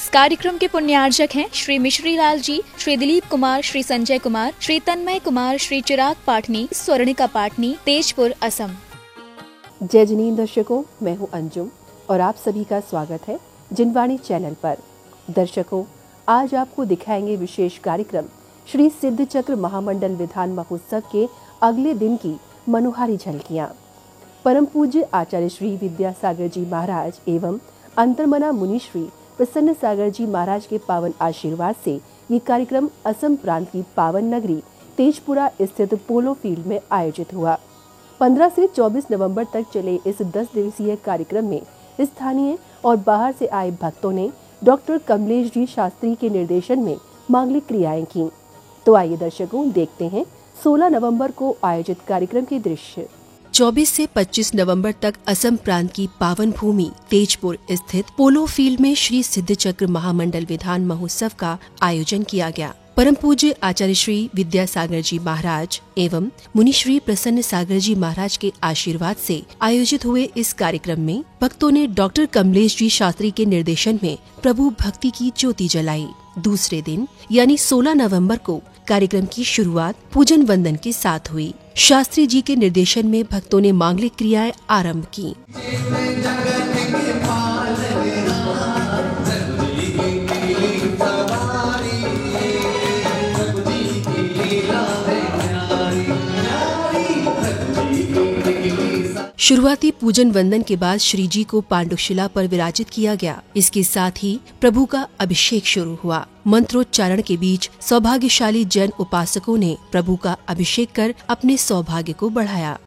इस कार्यक्रम के पुण्यार्जक हैं श्री मिश्री लाल जी, श्री दिलीप कुमार, श्री संजय कुमार, श्री तन्मय कुमार, श्री चिराग पाटनी, स्वर्णिका पाटनी, तेजपुर, असम। जय जनीन दर्शकों, मैं हूं अंजुम और आप सभी का स्वागत है जिनवाणी चैनल पर। दर्शकों, आज आपको दिखाएंगे विशेष कार्यक्रम श्री सिद्ध चक्र महामंडल विधान महोत्सव के अगले दिन की मनोहारी झलकियां। परम पूज्य आचार्य श्री विद्यासागर जी महाराज एवं अंतर्मना मुनि श्री प्रसन्न सागर जी महाराज के पावन आशीर्वाद से ये कार्यक्रम असम प्रांत की पावन नगरी तेजपुरा स्थित पोलो फील्ड में आयोजित हुआ। 15 से 24 नवंबर तक चले इस 10 दिवसीय कार्यक्रम में स्थानीय और बाहर से आए भक्तों ने डॉक्टर कमलेश जी शास्त्री के निर्देशन में मांगलिक क्रियाएं की। तो आइए दर्शकों, देखते हैं 16 नवंबर को आयोजित कार्यक्रम के दृश्य। 24 से 25 नवंबर तक असम प्रांत की पावन भूमि तेजपुर स्थित पोलो फील्ड में श्री सिद्ध चक्र महामंडल विधान महोत्सव का आयोजन किया गया। परम पूज्य आचार्य श्री विद्यासागर जी महाराज एवं मुनि श्री प्रसन्न सागर जी महाराज के आशीर्वाद से आयोजित हुए इस कार्यक्रम में भक्तों ने डॉक्टर कमलेश जी शास्त्री के निर्देशन में प्रभु भक्ति की ज्योति जलाई। दूसरे दिन यानी 16 नवंबर को कार्यक्रम की शुरुआत पूजन वंदन के साथ हुई। शास्त्री जी के निर्देशन में भक्तों ने मांगलिक क्रियाएं आरंभ की। शुरुआती पूजन वंदन के बाद श्री जी को पांडुशिला पर विराजित किया गया। इसके साथ ही प्रभु का अभिषेक शुरू हुआ। मंत्रोच्चारण के बीच सौभाग्यशाली जैन उपासकों ने प्रभु का अभिषेक कर अपने सौभाग्य को बढ़ाया।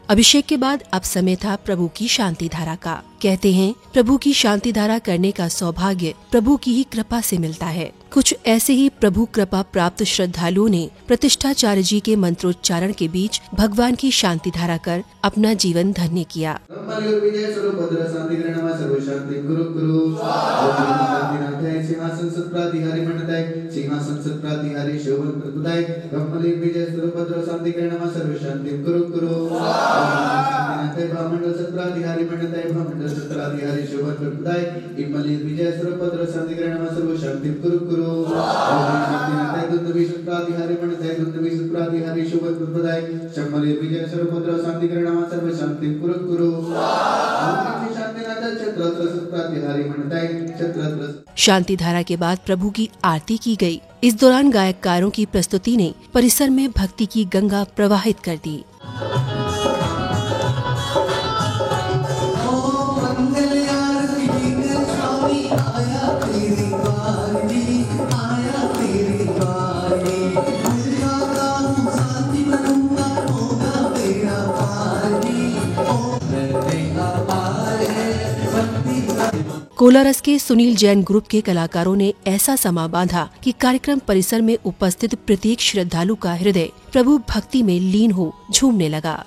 अभिषेक के बाद अब समय था प्रभु की शांति धारा का। कहते हैं प्रभु की शांति धारा करने का सौभाग्य प्रभु की ही कृपा से मिलता है। कुछ ऐसे ही प्रभु कृपा प्राप्त श्रद्धालुओं ने प्रतिष्ठाचार्य जी के मंत्रोच्चारण के बीच भगवान की शांति धारा कर अपना जीवन धन्य किया। शांति धारा के बाद प्रभु की आरती की गई। इस दौरान गायककारों की प्रस्तुति ने परिसर में भक्ति की गंगा प्रवाहित कर दी। कोलारस के सुनील जैन ग्रुप के कलाकारों ने ऐसा समा बांधा कि कार्यक्रम परिसर में उपस्थित प्रत्येक श्रद्धालु का हृदय प्रभु भक्ति में लीन हो झूमने लगा।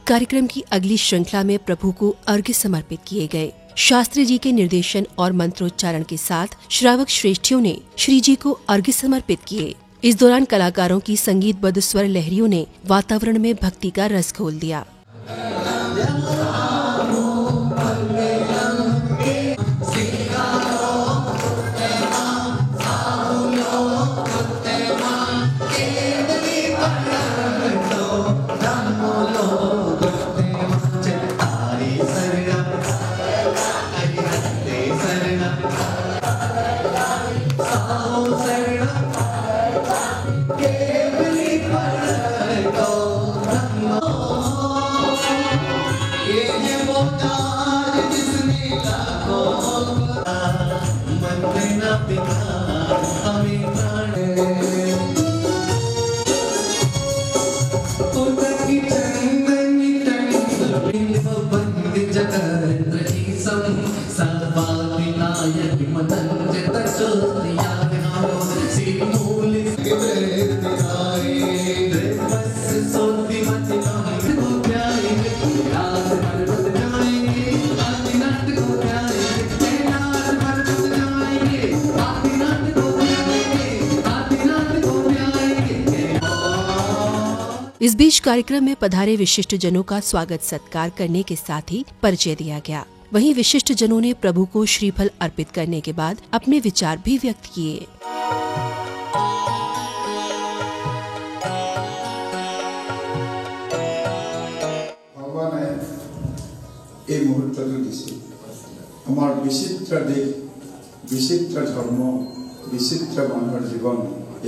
कार्यक्रम की अगली श्रृंखला में प्रभु को अर्घ्य समर्पित किए गए। शास्त्री जी के निर्देशन और मंत्रोच्चारण के साथ श्रावक श्रेष्ठियों ने श्री जी को अर्घ्य समर्पित किए। इस दौरान कलाकारों की संगीतबद्ध स्वर लहरियों ने वातावरण में भक्ति का रस घोल दिया। इस बीच कार्यक्रम में पधारे विशिष्ट जनों का स्वागत सत्कार करने के साथ ही परिचय दिया गया। वहीं विशिष्ट जनों ने प्रभु को श्रीफल अर्पित करने के बाद अपने विचार भी व्यक्त किए। भगवान এই মুহূর্তটো দিছে আমাৰ বিচিত্ৰ দেশ বিচিত্ৰ ধৰ্ম বিচিত্ৰ মানুহৰ জীৱন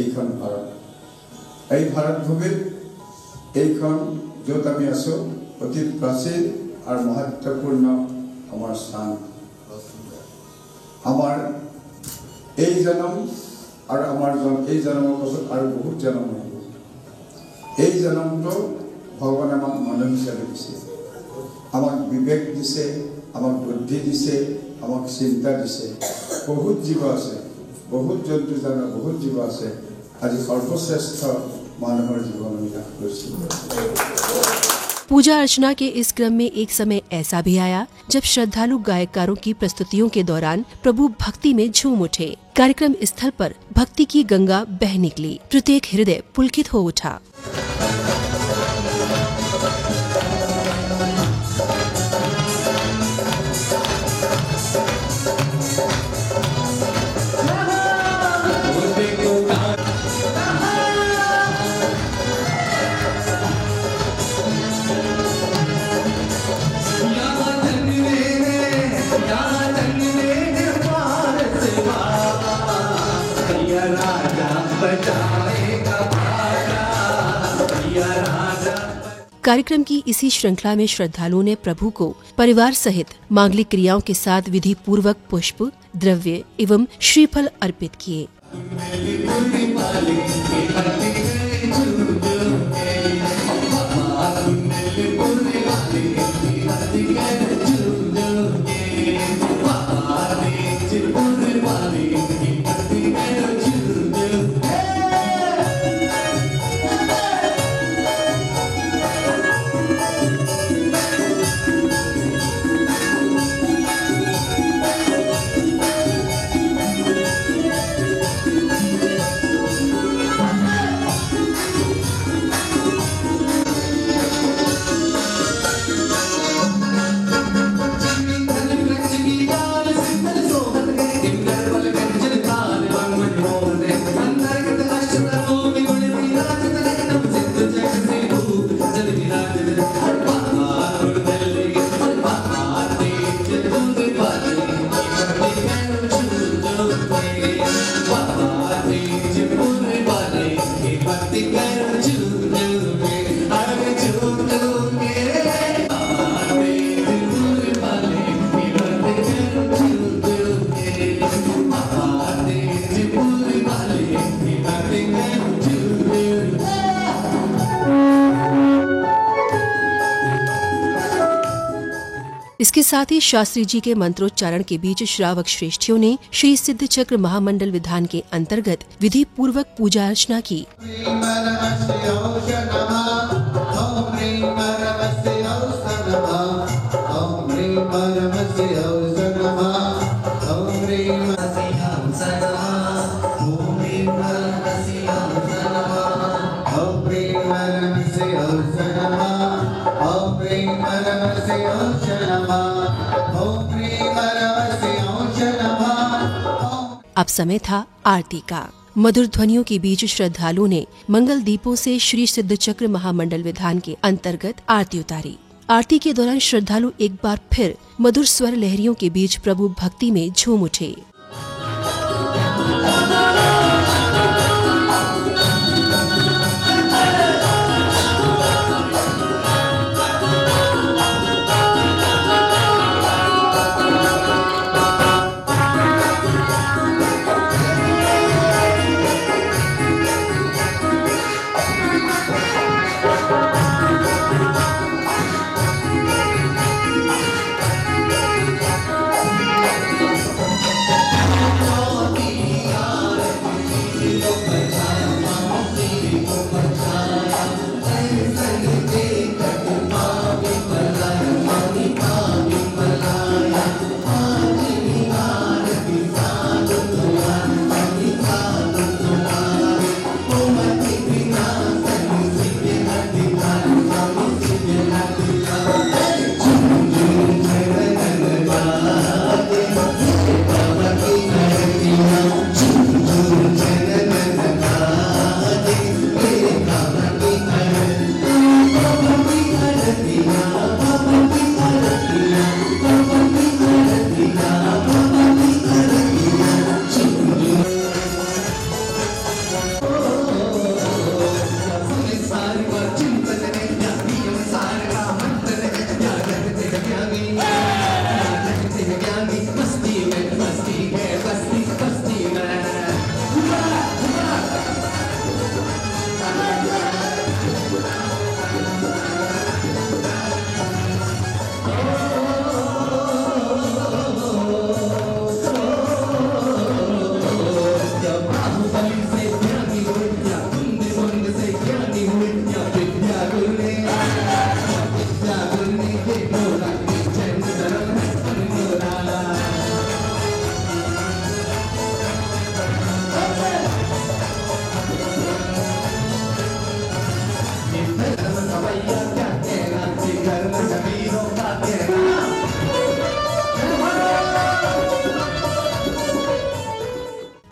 এইখন ভাৰত এই ভাৰত ভূমিত এইখন য'ত আমি আছো অতি প্ৰাচীন আৰু মহত্বপূৰ্ণ আমাৰ স্থান আমাৰ এই জন্ম আৰু আমাৰ এই জন্মৰ পাছত আৰু বহুত জন্ম আহিব এই জন্মটো ভগৱানে আমাক মানৱ হিচাপে দিছে আমাক বিবেক দিছে আমাক বুদ্ধি দিছে আমাক চিন্তা দিছে বহুত জীৱ আছে बहुत जंतु जाना बहुत जीव আছে आज सर्वश्रेष्ठ मानव जीवन पूजा अर्चना के इस क्रम में एक समय ऐसा भी आया जब श्रद्धालु गायककारों की प्रस्तुतियों के दौरान प्रभु भक्ति में झूम उठे। कार्यक्रम स्थल पर भक्ति की गंगा बह निकली। प्रत्येक हृदय पुलकित हो उठा। कार्यक्रम की इसी श्रृंखला में श्रद्धालुओं ने प्रभु को परिवार सहित मांगलिक क्रियाओं के साथ विधि पूर्वक पुष्प, द्रव्य एवं श्रीफल अर्पित किए। इसके साथ ही शास्त्री जी के मंत्रोच्चारण के बीच श्रावक श्रेष्ठियों ने श्री सिद्ध चक्र महामंडल विधान के अंतर्गत विधि पूर्वक पूजा अर्चना की। अब समय था आरती का। मधुर ध्वनियों के बीच श्रद्धालुओं ने मंगल दीपों से श्री सिद्ध चक्र महामंडल विधान के अंतर्गत आरती उतारी। आरती के दौरान श्रद्धालु एक बार फिर मधुर स्वर लहरियों के बीच प्रभु भक्ति में झूम उठे।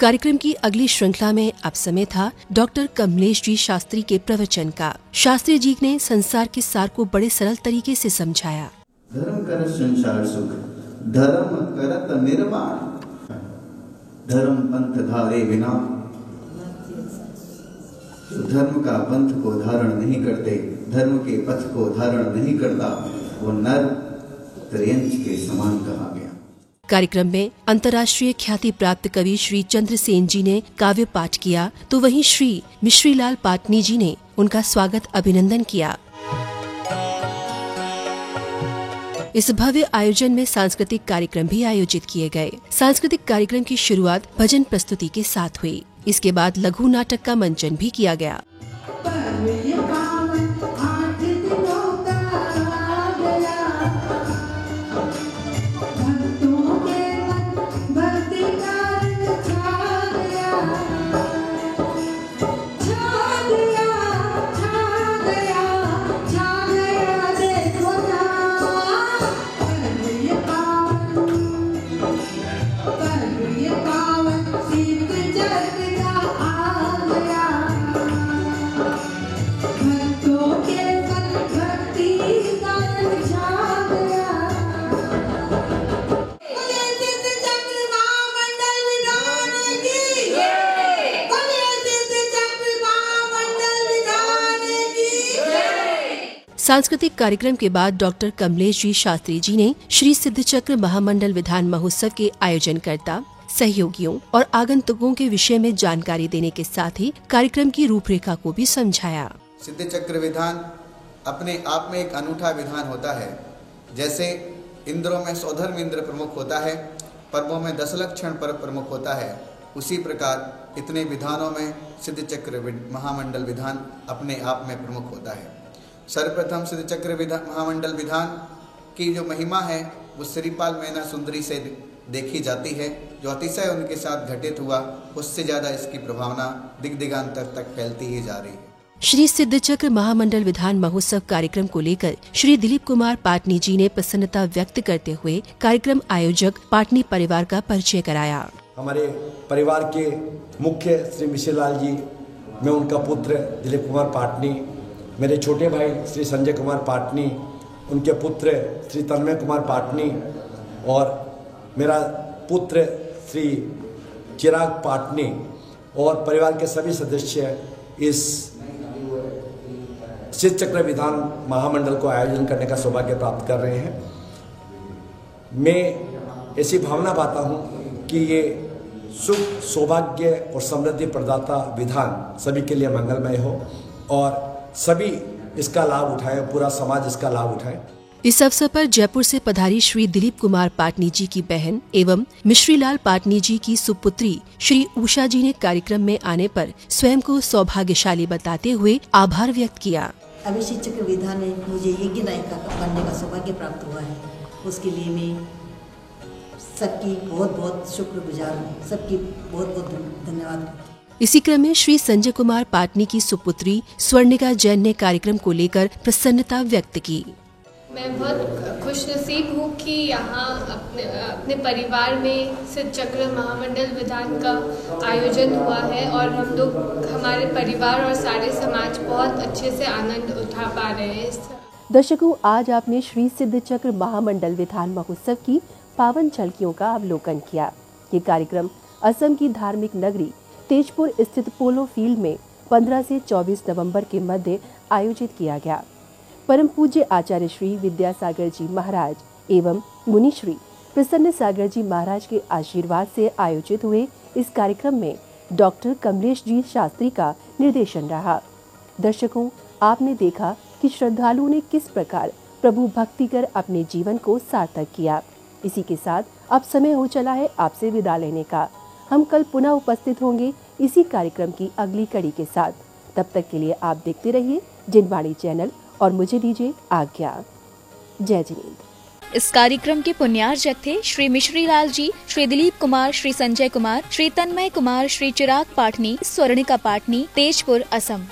कार्यक्रम की अगली श्रृंखला में अब समय था डॉक्टर कमलेश जी शास्त्री के प्रवचन का। शास्त्री जी ने संसार के सार को बड़े सरल तरीके से समझाया। धर्म करत संसार सुख, धर्म करत निर्वाण, धर्म पंथ धारे बिना। जो धर्म का पंथ को धारण नहीं करते, धर्म के पथ को धारण नहीं करता, वो नर त्रयंच के समान कहा गया। कार्यक्रम में अंतर्राष्ट्रीय ख्याति प्राप्त कवि श्री चंद्रसेन जी ने काव्य पाठ किया, तो वहीं श्री मिश्रीलाल पाटनी जी ने उनका स्वागत अभिनंदन किया। इस भव्य आयोजन में सांस्कृतिक कार्यक्रम भी आयोजित किए गए। सांस्कृतिक कार्यक्रम की शुरुआत भजन प्रस्तुति के साथ हुई। इसके बाद लघु नाटक का मंचन भी किया गया। सांस्कृतिक कार्यक्रम के बाद डॉक्टर कमलेश जी शास्त्री जी ने श्री सिद्ध चक्र महामंडल विधान महोत्सव के आयोजनकर्ता, सहयोगियों और आगंतुकों के विषय में जानकारी देने के साथ ही कार्यक्रम की रूपरेखा को भी समझाया। सिद्ध चक्र विधान अपने आप में एक अनूठा विधान होता है। जैसे इंद्रों में सौधर्म इंद्र प्रमुख होता है, पर्वों में दशलक्षण पर्व प्रमुख होता है, उसी प्रकार इतने विधानों में सिद्ध चक्र महामंडल विधान अपने आप में प्रमुख होता है। सर्वप्रथम सिद्ध चक्र महामंडल विधान की जो महिमा है वो श्रीपाल मैना सुंदरी से देखी जाती है। जो अतिशय उनके साथ घटित हुआ उससे ज़्यादा इसकी प्रभावना दिग्दिगांतर तक फैलती ही जा रही है। श्री सिद्ध चक्र महामंडल विधान महोत्सव कार्यक्रम को लेकर श्री दिलीप कुमार पाटनी जी ने प्रसन्नता व्यक्त करते हुए कार्यक्रम आयोजक पाटनी परिवार का परिचय कराया। हमारे परिवार के मुख्य श्री मिश्रीलाल जी, मैं उनका पुत्र दिलीप कुमार पाटनी, मेरे छोटे भाई श्री संजय कुमार पाटनी, उनके पुत्र श्री तन्मय कुमार पाटनी और मेरा पुत्र श्री चिराग पाटनी और परिवार के सभी सदस्य इस सिद्ध चक्र विधान महामंडल को आयोजन करने का सौभाग्य प्राप्त कर रहे हैं। मैं ऐसी भावना पाता हूँ कि ये सुख, सौभाग्य और समृद्धि प्रदाता विधान सभी के लिए मंगलमय हो और सभी इसका लाभ उठाएं, पूरा समाज इसका लाभ उठाए। इस अवसर पर जयपुर से पधारी श्री दिलीप कुमार पाटनी जी की बहन एवं मिश्रीलाल पाटनी जी की सुपुत्री श्री उषा जी ने कार्यक्रम में आने पर स्वयं को सौभाग्यशाली बताते हुए आभार व्यक्त किया। अभी सिद्ध चक्र विधान में मुझे यज्ञ नायिका बनने का सौभाग्य प्राप्त हुआ है, उसके लिए मैं सबकी बहुत बहुत शुक्रगुजार हूँ, सबकी बहुत बहुत धन्यवाद। इसी क्रम में श्री संजय कुमार पाटनी की सुपुत्री स्वर्णिका जैन ने कार्यक्रम को लेकर प्रसन्नता व्यक्त की। मैं बहुत खुशनसीब हूँ कि यहाँ अपने परिवार में सिद्ध चक्र महामंडल विधान का आयोजन हुआ है और हम लोग, हमारे परिवार और सारे समाज बहुत अच्छे से आनंद उठा पा रहे हैं। दर्शकों, आज आपने श्री सिद्ध चक्र महामंडल विधान महोत्सव की पावन झलकियों का अवलोकन किया। ये कार्यक्रम असम की धार्मिक नगरी तेजपुर स्थित पोलो फील्ड में 15 से 24 नवंबर के मध्य आयोजित किया गया। परम पूज्य आचार्य श्री विद्यासागर जी महाराज एवं मुनि श्री प्रसन्न सागर जी महाराज के आशीर्वाद से आयोजित हुए इस कार्यक्रम में डॉक्टर कमलेश जी शास्त्री का निर्देशन रहा। दर्शकों, आपने देखा कि श्रद्धालुओं ने किस प्रकार प्रभु भक्ति कर अपने जीवन को सार्थक किया। इसी के साथ अब समय हो चला है आपसे विदा लेने का। हम कल पुनः उपस्थित होंगे इसी कार्यक्रम की अगली कड़ी के साथ। तब तक के लिए आप देखते रहिए जिनवाणी चैनल और मुझे दीजिए आज्ञा। जय जिनेंद्र। इस कार्यक्रम के पुण्यार्चक थे श्री मिश्रीलाल जी, श्री दिलीप कुमार, श्री संजय कुमार, श्री तन्मय कुमार, श्री चिराग पाटनी, स्वर्णिका पाटनी, तेजपुर, असम।